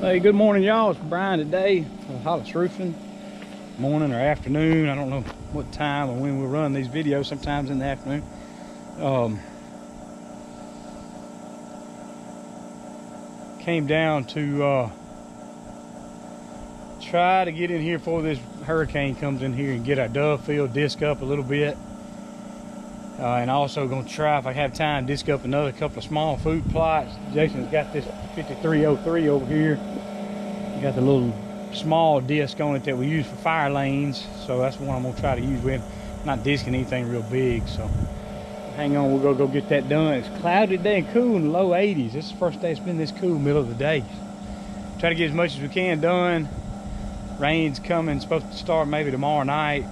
Hey, good morning, y'all. It's Brian today with Hollis Roofing. Morning or afternoon, I don't know what time or when we'll run these videos, sometimes in the afternoon. Came down to try to get in here before this hurricane comes in here and get our dove field disc up a little bit. And also gonna try, if I have time, disc up another couple of small food plots. Jason's got this 5303 over here. Got the little small disc on it that we use for fire lanes, so that's one I'm gonna try to use. We're not discing anything real big, so hang on, we'll go get that done. It's cloudy today and cool in the low 80s. This is the first day it's been this cool, middle of the day. Try to get as much as we can done. Rain's coming, supposed to start maybe tomorrow night.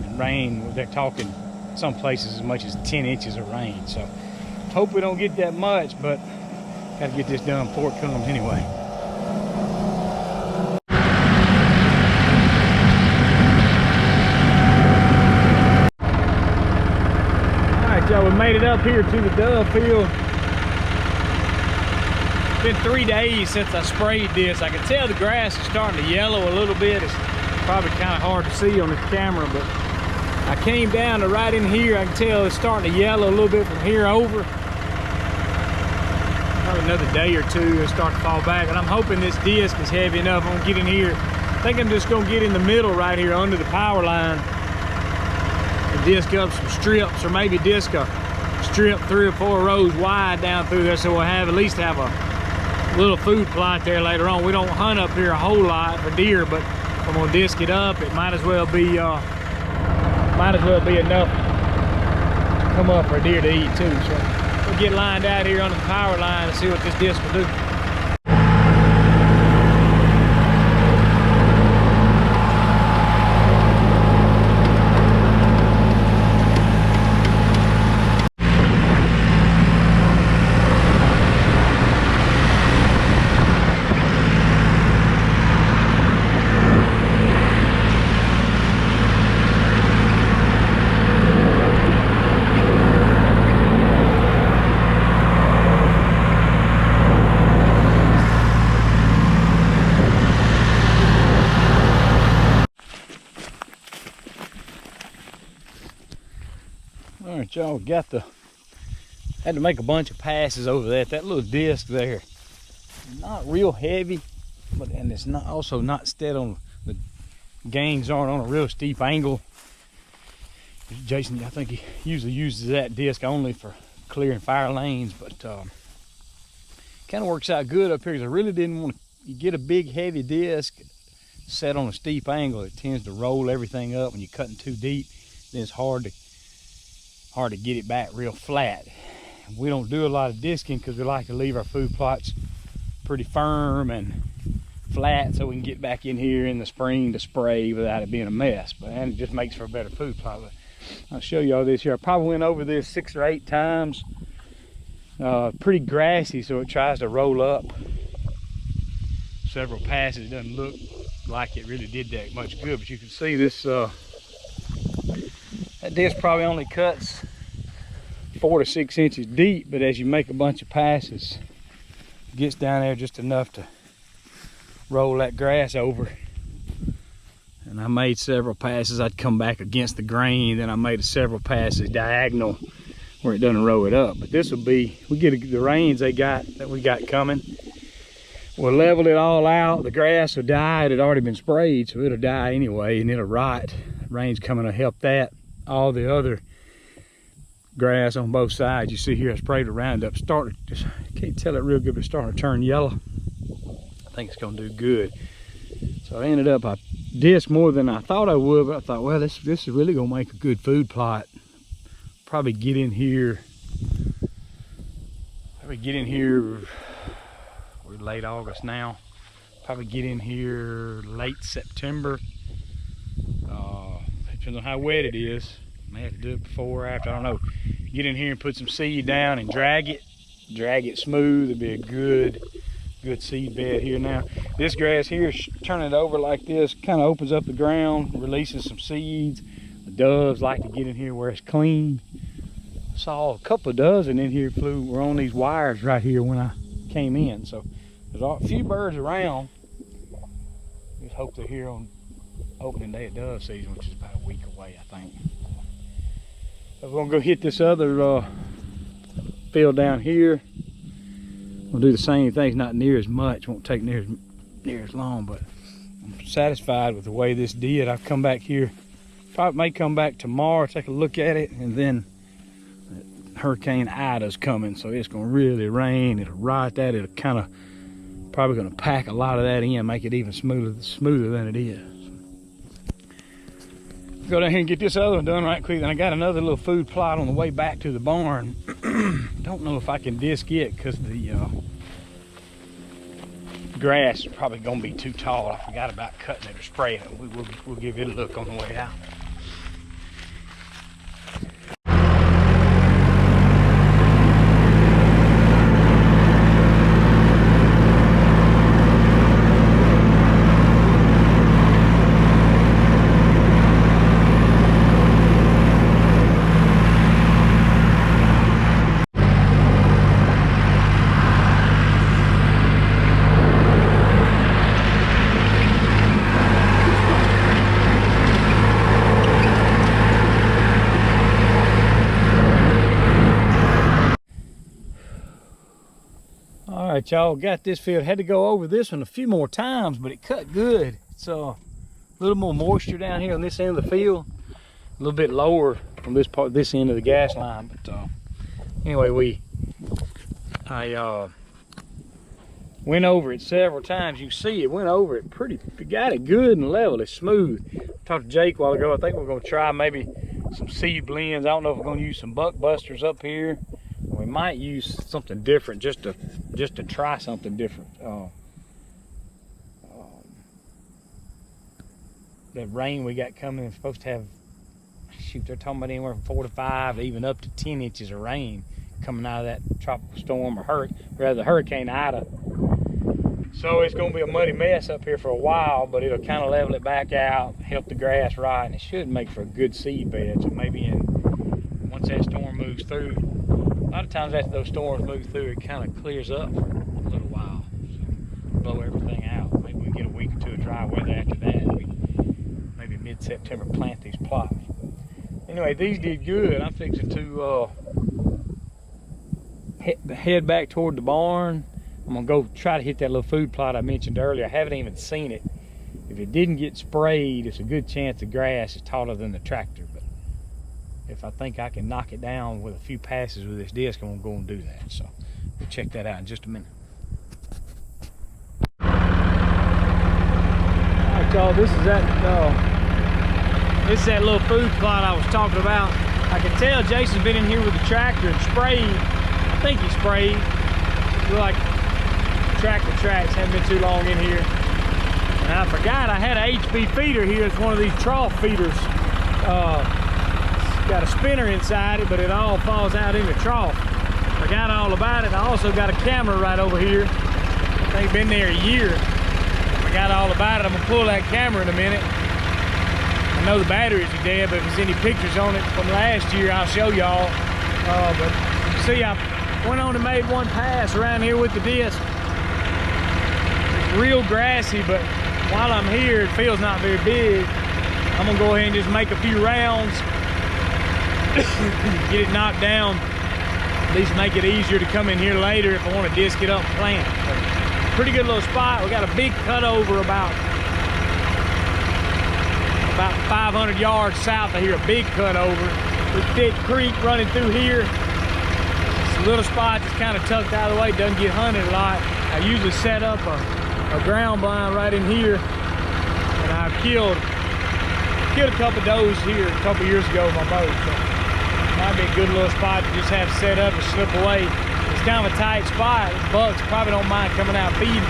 And rain, they're talking some places as much as 10 inches of rain, so hope we don't get that much, but gotta get this done before it comes anyway. Y'all, we made it up here to the dove field. It's been 3 days since I sprayed this. I can tell the grass is starting to yellow a little bit. It's probably kind of hard to see on this camera, but I came down to right in here. I can tell it's starting to yellow a little bit from here over. Probably another day or two it'll start to fall back, and I'm hoping this disc is heavy enough. I'm gonna get in here. I think I'm just gonna get in the middle right here under the power line. Disc up some strips, or maybe disc a strip 3 or 4 rows wide down through there, so we'll have at least have a little food plot there later on. We don't hunt up here a whole lot for deer, but if I'm gonna disc it up, it might as well be enough to come up for a deer to eat too. So we'll get lined out here under the power line and see what this disc will do. All right, y'all, had to make a bunch of passes over that little disc there. Not real heavy, and it's not also not steady on, the gains aren't on a real steep angle. Jason, I think he usually uses that disc only for clearing fire lanes, but kind of works out good up here, because I really didn't want to get a big heavy disc set on a steep angle. It tends to roll everything up when you're cutting too deep. Then it's hard to get it back real flat. We don't do a lot of disking because we like to leave our food plots pretty firm and flat, so we can get back in here in the spring to spray without it being a mess. And it just makes for a better food plot. But I'll show you all this here. I probably went over this 6 or 8 times. Pretty grassy, so it tries to roll up several passes. It doesn't look like it really did that much good, but you can see this that disc probably only cuts 4 to 6 inches deep, but as you make a bunch of passes, it gets down there just enough to roll that grass over. And I made several passes. I'd come back against the grain, then I made several passes diagonal where it doesn't roll it up. But this will be, we get the rains we got coming. We'll level it all out. The grass will die. It had already been sprayed, so it'll die anyway, and it'll rot. Rain's coming to help that. All the other grass on both sides, you see here, I sprayed a Roundup. Just can't tell it real good, but it's starting to turn yellow. I think it's gonna do good. So I ended up, I disced more than I thought I would, but I thought, well, this is really gonna make a good food plot. Probably get in here. We're late August now. Probably get in here late September. Depends on how wet it is. May have to do it before or after, I don't know. Get in here and put some seed down and drag it smooth. It'll be a good seed bed here now. This grass here, turn it over like this, kind of opens up the ground, releases some seeds. The doves like to get in here where it's clean. Saw a couple of dozen in here were on these wires right here when I came in, so There's a few birds around. Just hope they're here on opening day of dove season, which is about a week away, I think. So we're gonna go hit this other field down here. We'll do the same thing, not near as much, won't take near as long, but I'm satisfied with the way this did. I've come back here, probably may come back tomorrow, take a look at it, and then Hurricane Ida's coming, so it's gonna really rain. It'll ride that. It'll kind of probably gonna pack a lot of that in, make it even smoother than it is. Go down here and get this other one done right quick. Then I got another little food plot on the way back to the barn. Don't know if I can disc it because the grass is probably gonna be too tall. I forgot about cutting it or spraying it. We'll give it a look on the way out. All right, y'all, got this field. Had to go over this one a few more times, but it cut good. It's a little more moisture down here on this end of the field, a little bit lower on this part, this end of the gas line. But anyway, I went over it several times. You see, it went over it pretty. Got it good and level. It's smooth. Talked to Jake a while ago. I think we're gonna try maybe some seed blends. I don't know if we're gonna use some buck busters up here. We might use something different just to try something different. The rain we got coming is supposed to have, shoot, they're talking about anywhere from 4 to 5, even up to 10 inches of rain coming out of that tropical storm or Hurricane Ida. So it's going to be a muddy mess up here for a while, but it'll kind of level it back out, help the grass rot, and it should make for a good seed bed. So maybe once that storm moves through, a lot of times after those storms move through, it kind of clears up for a little while. So blow everything out. Maybe we get a week or two of dry weather after that. Maybe mid-September plant these plots. Anyway, these did good. I'm fixing to head back toward the barn. I'm gonna go try to hit that little food plot I mentioned earlier. I haven't even seen it. If it didn't get sprayed, it's a good chance the grass is taller than the tractor. But if I think I can knock it down with a few passes with this disc, I'm gonna go and do that. So we'll check that out in just a minute. All right, y'all, this is that little food plot I was talking about. I can tell Jason's been in here with the tractor and sprayed. I think he sprayed. Look like tractor tracks, haven't been too long in here. And I forgot I had an HB feeder here. It's one of these trough feeders. Got a spinner inside it, but it all falls out in the trough. Forgot all about it. I also got a camera right over here. I think been there a year. Forgot all about it. I'm gonna pull that camera in a minute. I know the batteries are dead, but if there's any pictures on it from last year, I'll show y'all. But you see, I went on and made one pass around here with the disc. It's real grassy, but while I'm here, it feels not very big. I'm gonna go ahead and just make a few rounds, get it knocked down, at least make it easier to come in here later if I want to disc it up and plant. But pretty good little spot. We got a big cutover about 500 yards south of here, a big cutover with thick creek running through here. It's a little spot that's kind of tucked out of the way, doesn't get hunted a lot. I usually set up a ground blind right in here, and I've killed a couple of does here a couple years ago with my bow. So might be a good little spot to just have set up and slip away. It's kind of a tight spot. Bucks probably don't mind coming out feeding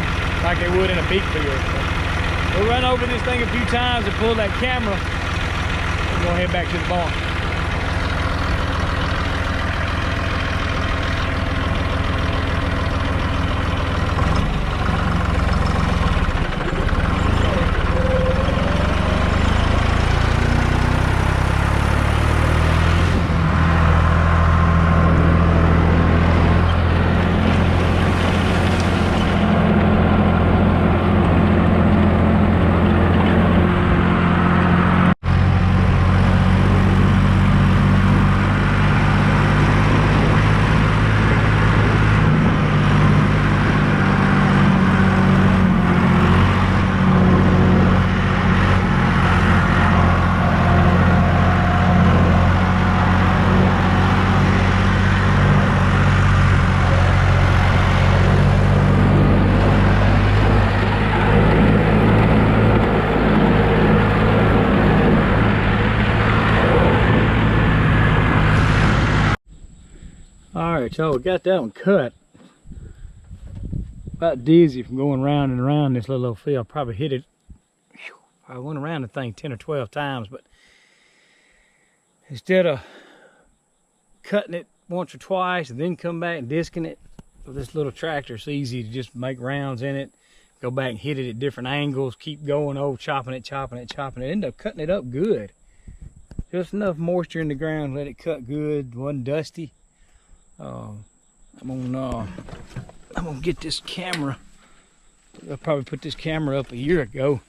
like they would in a big field. So we'll run over this thing a few times and pull that camera, and we'll head back to the barn. All right, y'all, we got that one cut. About dizzy from going round and around this little old field. Probably hit it. I went around the thing 10 or 12 times, but instead of cutting it once or twice and then come back and disking it with this little tractor, it's easy to just make rounds in it, go back and hit it at different angles, keep going, chopping it, end up cutting it up good. Just enough moisture in the ground, let it cut good, wasn't dusty. I'm gonna get this camera. I probably put this camera up a year ago.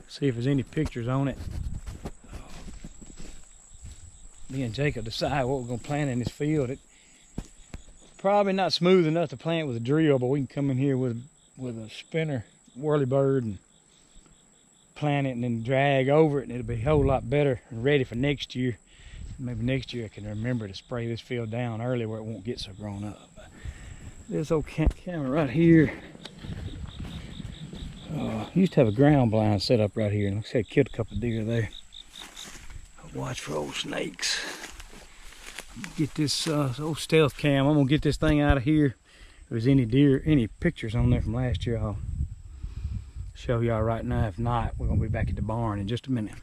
See if there's any pictures on it. Me and Jacob decide what we're gonna plant in this field. It probably not smooth enough to plant with a drill, but we can come in here with a spinner, whirlybird, and plant it and then drag over it, and it'll be a whole lot better and ready for next year. Maybe next year I can remember to spray this field down early where it won't get so grown up. This old camera right here. Used to have a ground blind set up right here, and like I said, killed a couple of deer there. Watch for old snakes. I'm gonna get this old stealth cam. I'm gonna get this thing out of here. If there's any pictures on there from last year, I'll show y'all right now. If not, we're gonna be back at the barn in just a minute.